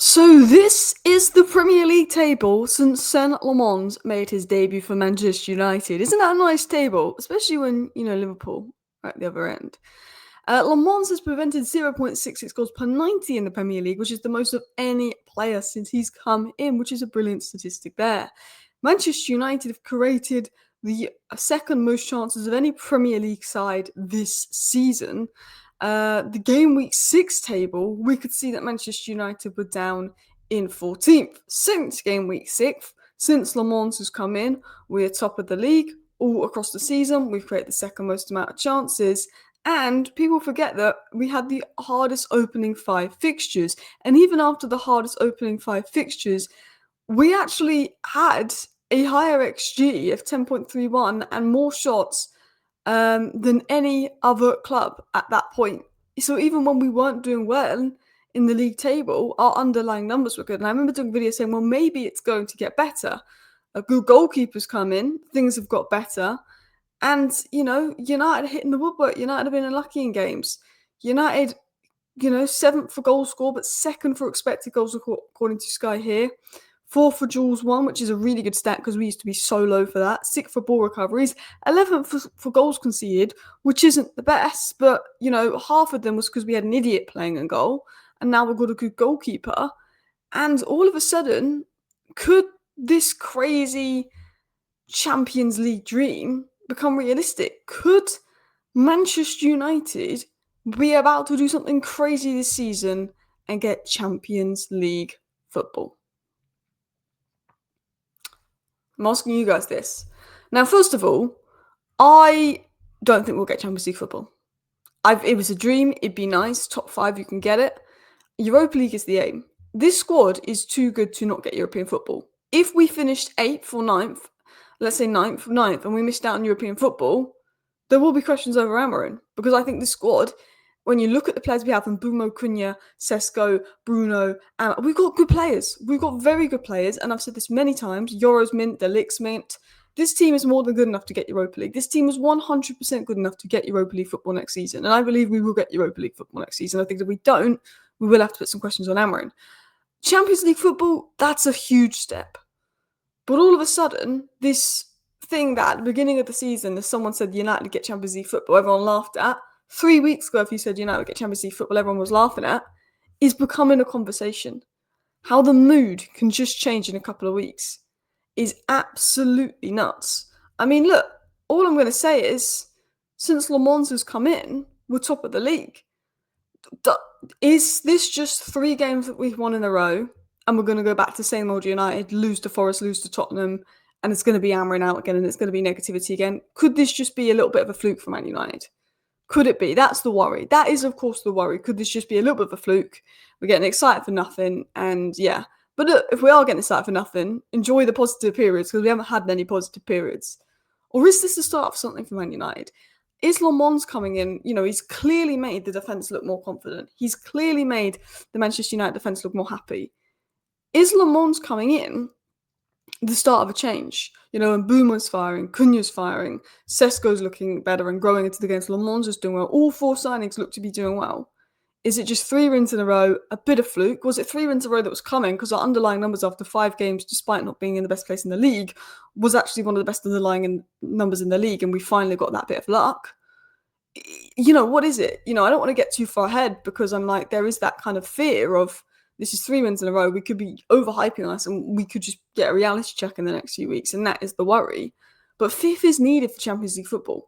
So this is the Premier League table since Lammens made his debut for Manchester United. Isn't that a nice table? Especially when, Liverpool are at the other end. Lammens has prevented 0.66 goals per 90 in the Premier League, which is the most of any player since he's come in, which is a brilliant statistic there. Manchester United have created the second most chances of any Premier League side this season. The game week 6 table, we could see that Manchester United were down in 14th. Since game week 6, since Lammens has come in, we're top of the league. All across the season, we've created the second most amount of chances. And people forget that we had the hardest opening 5 fixtures. And even after the hardest opening 5 fixtures, we actually had a higher XG of 10.31 and more shots than any other club at that point. So even when we weren't doing well in the league table, our underlying numbers were good. And I remember doing a video saying, well, maybe it's going to get better. A good goalkeepers come in, things have got better. And, United hitting the woodwork. United have been unlucky in games. United, 7th for goal score, but 2nd for expected goals according to Sky here. 4th for duels won, which is a really good stat because we used to be so low for that. 6th for ball recoveries. 11th for goals conceded, which isn't the best, but, half of them was because we had an idiot playing a goal, and now we've got a good goalkeeper. And all of a sudden, could this crazy Champions League dream become realistic? Could Manchester United be about to do something crazy this season and get Champions League football? I'm asking you guys this. Now, first of all, I don't think we'll get Champions League football. It was a dream. It'd be nice. Top 5, you can get it. Europa League is the aim. This squad is too good to not get European football. If we finished 8th or 9th, let's say 9th, and we missed out on European football, there will be questions over Amorim. Because I think this squad, when you look at the players we have, Mbeumo, Cunha, Sesko, Bruno, we've got good players. We've got very good players, and I've said this many times. Euros mint, the Licks mint. This team is more than good enough to get Europa League. This team is 100% good enough to get Europa League football next season, and I believe we will get Europa League football next season. I think if we don't, we will have to put some questions on Amorim. Champions League football, that's a huge step. But all of a sudden, this thing that at the beginning of the season, if someone said United get Champions League football, everyone laughed at. 3 weeks ago, if you said United get Champions League football, everyone was laughing at, is becoming a conversation. How the mood can just change in a couple of weeks is absolutely nuts. I mean, look, all I'm going to say is, since Lammens has come in, we're top of the league. Is this just 3 games that we've won in a row, and we're going to go back to same old United, lose to Forest, lose to Tottenham, and it's going to be Amorim out again, and it's going to be negativity again? Could this just be a little bit of a fluke for Man United? Could it be? That's the worry. That is, of course, the worry. Could this just be a little bit of a fluke? We're getting excited for nothing, and yeah. But look, if we are getting excited for nothing, enjoy the positive periods, because we haven't had many positive periods. Or is this the start of something for Man United? Is Lammens coming in? He's clearly made the defence look more confident. He's clearly made the Manchester United defence look more happy. Is Lammens coming in the start of a change? Mbeumo's firing, Cunha's firing, Sesko's looking better and growing into the game. So Lammens is doing well. All 4 signings look to be doing well. Is it just 3 wins in a row, a bit of fluke? Was it 3 wins in a row that was coming? Because our underlying numbers after 5 games, despite not being in the best place in the league, was actually one of the best underlying numbers in the league, and we finally got that bit of luck. What is it? I don't want to get too far ahead, because I'm like, there is that kind of fear of, this is 3 wins in a row, we could be overhyping us and we could just get a reality check in the next few weeks, and that is the worry. But 5th is needed for Champions League football.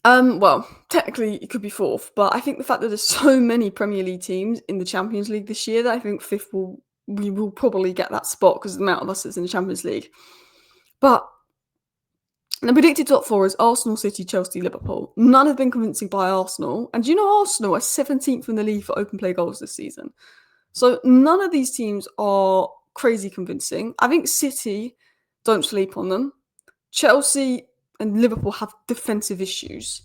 Well, technically it could be 4th, but I think the fact that there's so many Premier League teams in the Champions League this year, that I think 5th we will probably get that spot because of the amount of us that's in the Champions League. But the predicted top 4 is Arsenal, City, Chelsea, Liverpool. None have been convincing by Arsenal. And do you know Arsenal are 17th in the league for open play goals this season? So none of these teams are crazy convincing. I think City, don't sleep on them. Chelsea and Liverpool have defensive issues.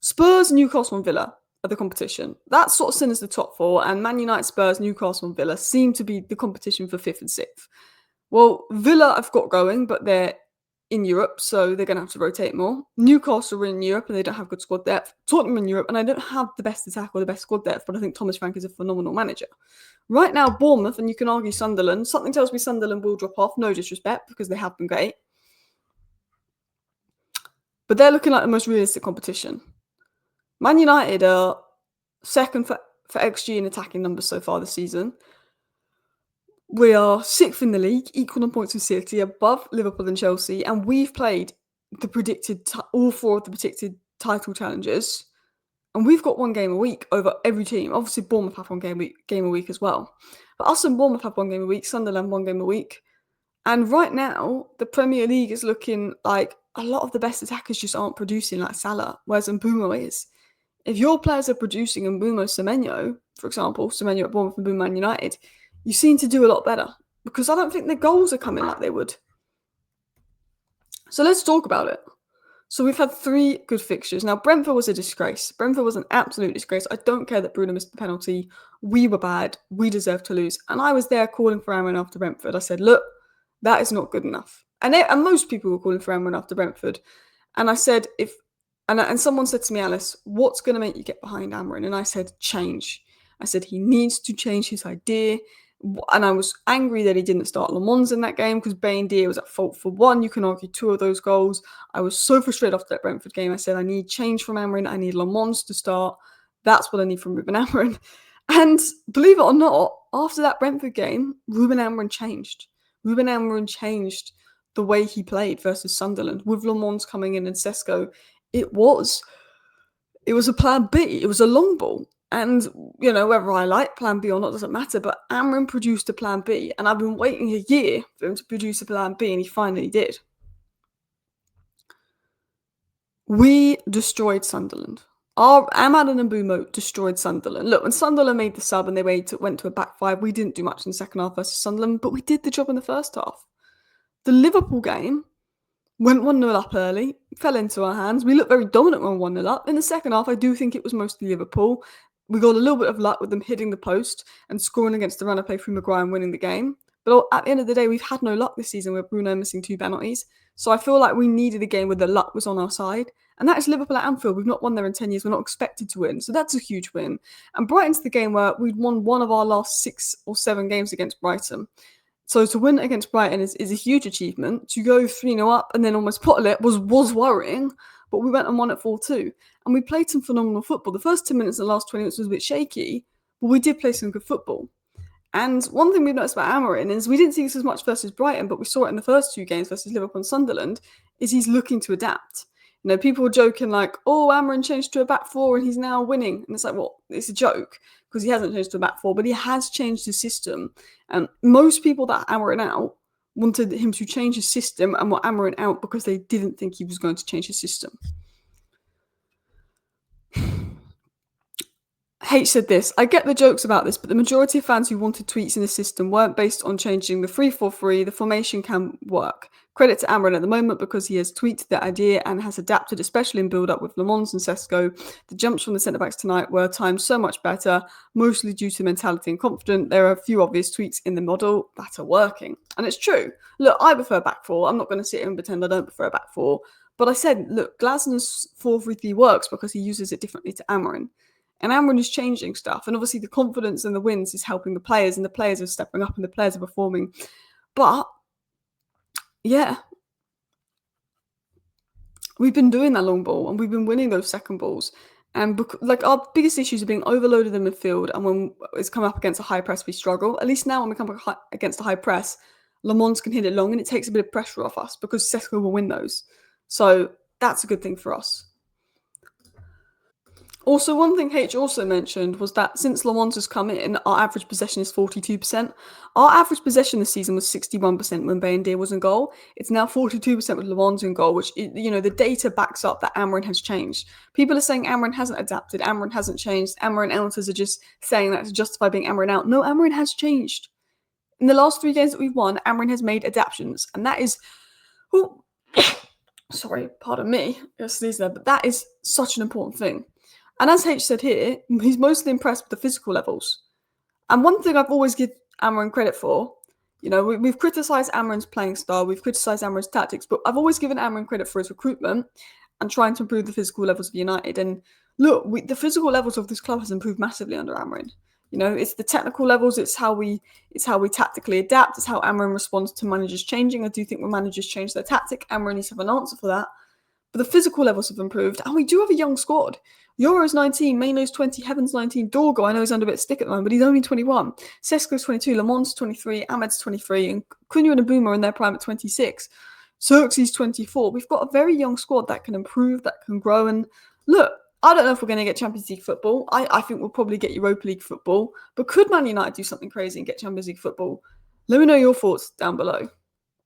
Spurs, Newcastle and Villa are the competition. That sort of sin as the top 4, and Man United, Spurs, Newcastle and Villa seem to be the competition for 5th and 6th. Well, Villa have got going, but they're in Europe, so they're going to have to rotate more. Newcastle are in Europe and they don't have good squad depth. Tottenham in Europe and I don't have the best attack or the best squad depth, but I think Thomas Frank is a phenomenal manager. Right now, Bournemouth, and you can argue Sunderland, something tells me Sunderland will drop off, no disrespect, because they have been great. But they're looking like the most realistic competition. Man United are second for XG in attacking numbers so far this season. We are sixth in the league, equal on points with City, above Liverpool and Chelsea, and we've played all four of the predicted title challenges, and we've got one game a week over every team. Obviously, Bournemouth have one game a week as well, but us and Bournemouth have one game a week, Sunderland one game a week, and right now the Premier League is looking like a lot of the best attackers just aren't producing like Salah, whereas Mbeumo is. If your players are producing Mbeumo, Semenyo, for example, Semenyo at Bournemouth and Mbeumo Man United, you seem to do a lot better because I don't think the goals are coming like they would. So let's talk about it. So we've had 3 good fixtures. Now, Brentford was a disgrace. Brentford was an absolute disgrace. I don't care that Bruno missed the penalty. We were bad. We deserved to lose. And I was there calling for Amron after Brentford. I said, look, that is not good enough. And most people were calling for Amron after Brentford. And I said, and someone said to me, Alice, what's going to make you get behind Amron? And I said, change. I said, he needs to change his idea. And I was angry that he didn't start Lammens in that game because Bain Deer was at fault for 1. You can argue 2 of those goals. I was so frustrated after that Brentford game. I said, I need change from Amorim. I need Lammens to start. That's what I need from Ruben Amorim. And believe it or not, after that Brentford game, Ruben Amorim changed. Ruben Amorim changed the way he played versus Sunderland. With Lammens coming in and Sesko, it was a plan B. It was a long ball. And, whether I like plan B or not doesn't matter, but Amorim produced a plan B, and I've been waiting a year for him to produce a plan B, and he finally did. We destroyed Sunderland. Ahmad and Mbeumo destroyed Sunderland. Look, when Sunderland made the sub and they went to a back 5, we didn't do much in the second half versus Sunderland, but we did the job in the first half. The Liverpool game went 1-0 up early, fell into our hands. We looked very dominant when 1-0 up. In the second half, I do think it was mostly Liverpool. We got a little bit of luck with them hitting the post and scoring against the runner play through Maguire and winning the game. But at the end of the day, we've had no luck this season with Bruno missing 2 penalties. So I feel like we needed a game where the luck was on our side. And that is Liverpool at Anfield. We've not won there in 10 years. We're not expected to win. So that's a huge win. And Brighton's the game where we'd won one of our last 6 or 7 games against Brighton. So to win against Brighton is a huge achievement. To go 3-0 up and then almost bottle it was worrying. But we went and won at 4-2. And we played some phenomenal football. The first 10 minutes and the last 20 minutes was a bit shaky, but we did play some good football. And one thing we've noticed about Amorim is we didn't see this as much versus Brighton, but we saw it in the first 2 games versus Liverpool and Sunderland, is he's looking to adapt. People were joking like, oh, Amorim changed to a back 4 and he's now winning. And it's like, well, it's a joke because he hasn't changed to a back 4, but he has changed his system. And most people that Amorim out wanted him to change his system and were Amorim out because they didn't think he was going to change his system. H said this, I get the jokes about this, but the majority of fans who wanted tweaks in the system weren't based on changing the 3-4-3, the formation can work. Credit to Amorim at the moment because he has tweaked the idea and has adapted, especially in build-up with Lammens and Sesko. The jumps from the centre-backs tonight were timed so much better, mostly due to mentality and confidence. There are a few obvious tweaks in the model that are working. And it's true. Look, I prefer back 4. I'm not going to sit here and pretend I don't prefer a back 4. But I said, look, Glasner's 4-3-3 works because he uses it differently to Amorim. And Amorim is changing stuff. And obviously the confidence and the wins is helping the players. And the players are stepping up and the players are performing. But, yeah. We've been doing that long ball. And we've been winning those second balls. And our biggest issues are being overloaded in midfield. And when it's come up against a high press, we struggle. At least now when we come up against a high press, Lammens can hit it long. And it takes a bit of pressure off us. Because Sesko will win those. So that's a good thing for us. Also, one thing H also mentioned was that since Lammens has come in, our average possession is 42%. Our average possession this season was 61% when Bain Deer was in goal. It's now 42% with Lammens in goal, which, the data backs up that Amorim has changed. People are saying Amorim hasn't adapted, Amorim hasn't changed, Amorim elders are just saying that to justify being Amorim out. No, Amorim has changed. In the last 3 games that we've won, Amorim has made adaptations, and that is... sorry, pardon me, but that is such an important thing. And as H said here, he's mostly impressed with the physical levels. And one thing I've always given Amorim credit for You know, we've criticised Amorim's playing style, we've criticised Amorim's tactics, but I've always given Amorim credit for his recruitment and trying to improve the physical levels of United. And look, the physical levels of this club has improved massively under Amorim. You know, it's the technical levels, it's how we tactically adapt, it's how Amorim responds to managers changing. I do think when managers change their tactic, Amorim needs to have an answer for that. But the physical levels have improved, and we do have a young squad. Euro's 19, Maino's 20, Heaven's 19, Dorgo, I know he's under a bit of stick at the moment, but he's only 21. Sesko's 22, Lammens 23, Ahmed's 23, and Cunha and Mbeumo are in their prime at 26. Xerxes 24. We've got a very young squad that can improve, that can grow. And look, I don't know if we're going to get Champions League football. I think we'll probably get Europa League football. But could Man United do something crazy and get Champions League football? Let me know your thoughts down below.